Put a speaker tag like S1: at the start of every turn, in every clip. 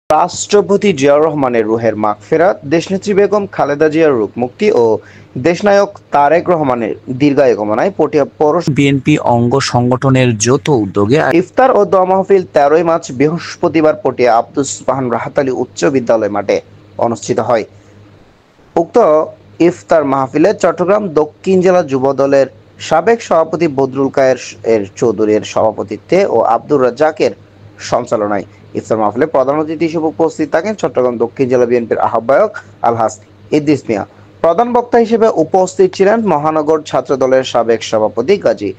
S1: রাষ্ট্রপতি জিয়াউর রহমানের রুহের মাগফিরাত, দেশনেত্রী বেগম খালেদা জিয়ার রোগ মুক্তি ও দেশনায়ক তারেক রহমানের দীর্ঘায়ু কামনায় পটিয়া পৌর
S2: বিএনপি অঙ্গ সংগঠনের যৌথ উদ্যোগে
S1: ইফতার ও দোয়া মাহফিল 13 মার্চ বৃহস্পতিবার পটিয়া আব্দুস সুবহান রাহাত আলী উচ্চ বিদ্যালয় মাঠে অনুষ্ঠিত হয়। উক্ত ইফতার মাহফিলে চট্টগ্রাম দক্ষিণ জেলা যুব দলের সাবেক সভাপতি বদরুল কায়ের চৌধুরীর সভাপতিত্বে ও আব্দুর রাজ্জাকের সঞ্চালনায় ইফতার মাহফিলে প্রধান অতিথি হিসেবে উপস্থিত থাকেন চট্টগ্রাম দক্ষিণ জেলা বিএনপির আহ্বায়ক আলহাজ ইদ্রিস মিয়া। প্রধান বক্তা হিসেবে উপস্থিত ছিলেন মহানগর ছাত্র দলের সাবেক সভাপতি গাজী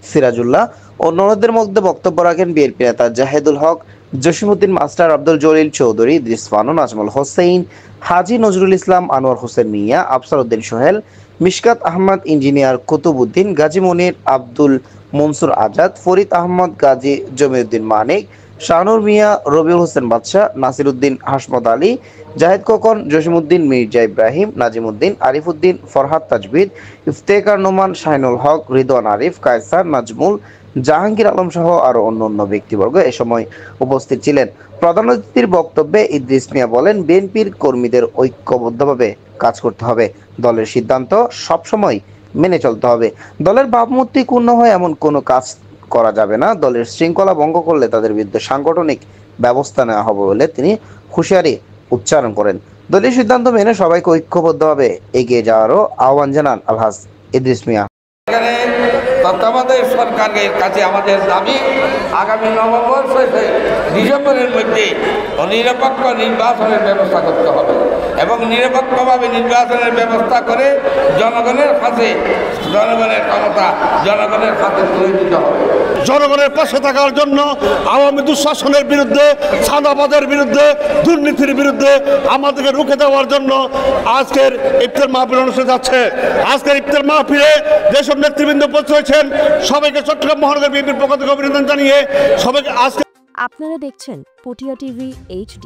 S1: সিরাজুল্লাহ। অন্যদের মধ্যে বক্তব্য রাখেন বিএনপি নেতা জাহেদুল হক, জসিমউদ্দিন মাস্টার, আব্দুল জলিল চৌধুরী, ইদ্রিস ফানু, নাজমুল হোসেন, হাজী নজরুল ইসলাম, আনোয়ার হোসেন মিয়া, আফসার উদ্দিন সোহেল, মিশকাত আহমদ, ইঞ্জিনিয়ার কুতুবউদ্দিন, গাজী মনির, আব্দুল মনসুর আজাদ, ফরিদ আহমদ, গাজী জমিউদ্দিন মানিক, শাহনুর মিয়া, রবিউল হোসেন বাদশাহ, নাসির উদ্দিন, হাসমত আলী, জাহেদ খোকন, জসিমউদ্দিন, মির্জা ইব্রাহিম, নাজিমউদ্দিন, আরিফউদ্দিন, ফরহাদ তাজবিদ, ইফতেখার নোমান, শাহিনুল হক, রিদওয়ান আরিফ, কায়সার, নাজমুল, জাহাঙ্গীর আলম সহ আরো অন্যান্য ব্যক্তিবর্গ এ সময় উপস্থিত ছিলেন। প্রধান অতিথির বক্তব্যে ইদ্রিস মিয়া বলেন, বিএনপির কর্মীদের ঐক্যবদ্ধভাবে কাজ করতে হবে, দলের সিদ্ধান্ত সবসময় মেনে চলতে হবে, দলের ভাবমূর্তি ক্ষুণ্ণ হয় এমন কোনো কাজ করা যাবে না, দলের শৃঙ্খলা ভঙ্গ করলে তাদের বিরুদ্ধে সাংগঠনিক ব্যবস্থা নেওয়া হবে বলে তিনি হুঁশিয়ারি উচ্চারণ করেন। দলীয় সিদ্ধান্ত মেনে সবাইকে ঐক্যবদ্ধভাবে এগিয়ে যাওয়ারও আহ্বান জানান আলহাজ ইদ্রিস মিয়া।
S3: তত্ত্বাবধায়ক সরকারের কাছে আমাদের দাবি, আগামী নভেম্বর ডিসেম্বরের মধ্যে নিরপেক্ষ নির্বাচনের ব্যবস্থা করতে হবে এবং নিরপেক্ষভাবে নির্বাচনের ব্যবস্থা করে জনগণের কাছে জনগণের ক্ষমতা জনগণের হাতে তুলে দিতে হবে।
S4: জনগণের পাশে থাকার জন্য আওয়ামী দুঃশাসনের বিরুদ্ধে, চাঁদাবাজের বিরুদ্ধে, দুর্নীতির বিরুদ্ধে আমাদেরকে রুখে দেওয়ার জন্য আজকের ইফতার মাহফিল অনুষ্ঠিত যাচ্ছে। আজকের ইফতার মাহফিলে যেসব নেতৃবৃন্দ উপস্থিত হয়েছেন সবাইকে চট্টগ্রাম মহানগর বিএনপির পক্ষ থেকে অভিনন্দন জানিয়ে সবাইকে আজকে
S5: আপনারা দেখছেন পটিয়া টিভি HD।